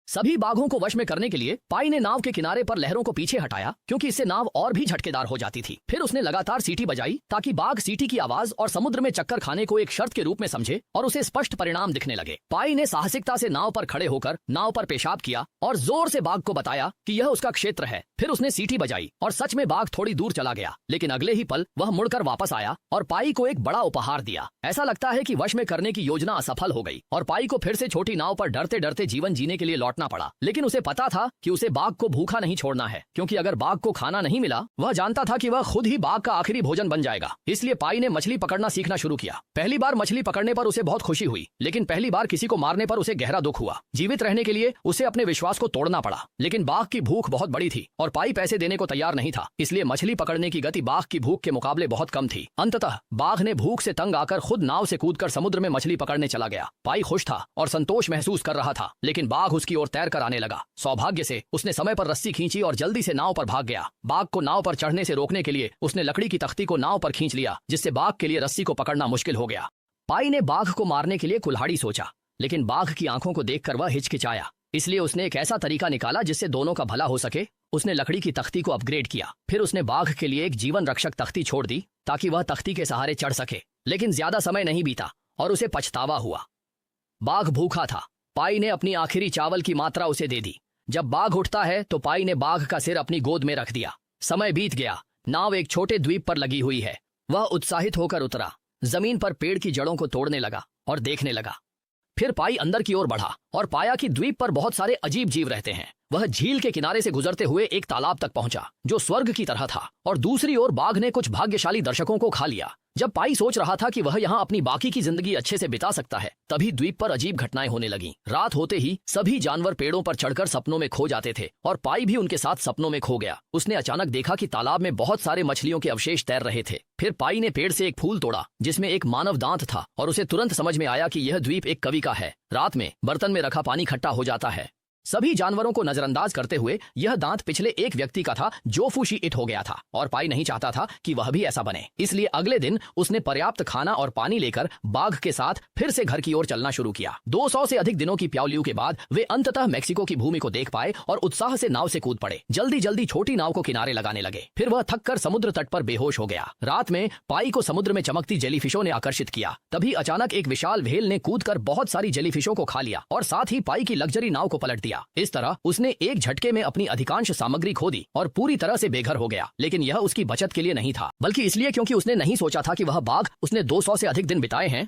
सभी बाघों को वश में करने के लिए पाई ने नाव के किनारे पर लहरों को पीछे हटाया, क्योंकि इससे नाव और भी झटकेदार हो जाती थी। फिर उसने लगातार सीटी बजाई ताकि बाघ सीटी की आवाज और समुद्र में चक्कर खाने को एक शर्त के रूप में समझे और उसे स्पष्ट परिणाम दिखने लगे। पाई ने साहसिकता से नाव पर खड़े होकर नाव पर पेशाब किया और जोर से बाघ को बताया कि यह उसका क्षेत्र है। फिर उसने सीटी बजाई और सच में बाघ थोड़ी दूर चला गया, लेकिन अगले ही पल वह मुड़कर वापस आया और पाई को एक बड़ा उपहार दिया। ऐसा लगता है कि वश में करने की योजना असफल हो गई और पाई को फिर से छोटी नाव पर डरते डरते जीवन जीने के लिए लौटना पड़ा। लेकिन उसे पता था कि उसे बाघ को भूखा नहीं छोड़ना है, क्योंकि अगर बाघ को खाना नहीं मिला वह जानता था कि वह खुद ही बाघ का आखिरी भोजन बन जाएगा। इसलिए पाई ने मछली पकड़ना सीखना शुरू किया। पहली बार मछली पकड़ने पर उसे बहुत खुशी हुई, लेकिन पहली बार किसी को मारने पर उसे गहरा दुख हुआ। जीवित रहने के लिए उसे अपने विश्वास को तोड़ना पड़ा, लेकिन बाघ की भूख बहुत बड़ी थी और पाई पैसे देने को तैयार नहीं था। इसलिए मछली पकड़ने की गति बाघ की भूख के मुकाबले बहुत कम थी। अंततः बाघ ने भूख से तंग आकर खुद नाव से कूदकर समुद्र में मछली पकड़ने चला गया। पाई खुश था और संतोष महसूस कर रहा था, लेकिन बाघ उसकी ओर तैर कर आने लगा। सौभाग्य से उसने समय पर रस्सी खींची और जल्दी से नाव पर भाग गया। बाघ को नाव पर चढ़ने से रोकने के लिए उसने लकड़ी की तख्ती को नाव पर खींच लिया, जिससे बाघ के लिए रस्सी को पकड़ना मुश्किल हो गया। पाई ने बाघ को मारने के लिए कुल्हाड़ी सोचा, लेकिन बाघ की आंखों को देखकर वह हिचकिचाया। इसलिए उसने एक ऐसा तरीका निकाला जिससे दोनों का भला हो सके। उसने लकड़ी की तख्ती को अपग्रेड किया। फिर उसने बाघ के लिए एक जीवन रक्षक तख्ती छोड़ दी ताकि वह तख्ती के सहारे चढ़ सके। लेकिन ज्यादा समय नहीं बीता और उसे पछतावा हुआ। बाघ भूखा था। पाई ने अपनी आखिरी चावल की मात्रा उसे दे दी। जब बाघ उठता है तो पाई ने बाघ का सिर अपनी गोद में रख दिया। समय बीत गया। नाव एक छोटे द्वीप पर लगी हुई है। वह उत्साहित होकर उतरा, जमीन पर पेड़ की जड़ों को तोड़ने लगा और देखने लगा। फिर पाई अंदर की ओर बढ़ा और पाया कि द्वीप पर बहुत सारे अजीब जीव रहते हैं। वह झील के किनारे से गुजरते हुए एक तालाब तक पहुंचा, जो स्वर्ग की तरह था, और दूसरी ओर बाघ ने कुछ भाग्यशाली दर्शकों को खा लिया। जब पाई सोच रहा था कि वह यहाँ अपनी बाकी की जिंदगी अच्छे से बिता सकता है, तभी द्वीप पर अजीब घटनाएं होने लगीं। रात होते ही सभी जानवर पेड़ों पर चढ़कर सपनों में खो जाते थे और पाई भी उनके साथ सपनों में खो गया। उसने अचानक देखा कि तालाब में बहुत सारे मछलियों के अवशेष तैर रहे थे। फिर पाई ने पेड़ से एक फूल तोड़ा जिसमें एक मानव दांत था और उसे तुरंत समझ में आया कि यह द्वीप एक कवि का है। रात में बर्तन में रखा पानी खट्टा हो जाता है। सभी जानवरों को नजरअंदाज करते हुए यह दांत पिछले एक व्यक्ति का था जो फूशी इट हो गया था, और पाई नहीं चाहता था कि वह भी ऐसा बने। इसलिए अगले दिन उसने पर्याप्त खाना और पानी लेकर बाघ के साथ फिर से घर की ओर चलना शुरू किया। 200 से अधिक दिनों की प्याउलियों के बाद वे अंततः मेक्सिको की भूमि को देख पाए और उत्साह से नाव से कूद पड़े। जल्दी जल्दी छोटी नाव को किनारे लगाने लगे। फिर वह थककर समुद्र तट पर बेहोश हो गया। रात में पाई को समुद्र में चमकती जेलीफिशों ने आकर्षित किया। तभी अचानक एक विशाल व्हेल ने कूदकर बहुत सारी जेलीफिशों को खा लिया और साथ ही पाई की लग्जरी नाव को पलट दिया। इस तरह उसने एक झटके में अपनी अधिकांश सामग्री खो दी और पूरी तरह से बेघर हो गया। लेकिन यह उसकी बचत के लिए नहीं था, बल्कि इसलिए क्योंकि उसने नहीं सोचा था कि वह बाघ उसने 200 से अधिक दिन बिताए हैं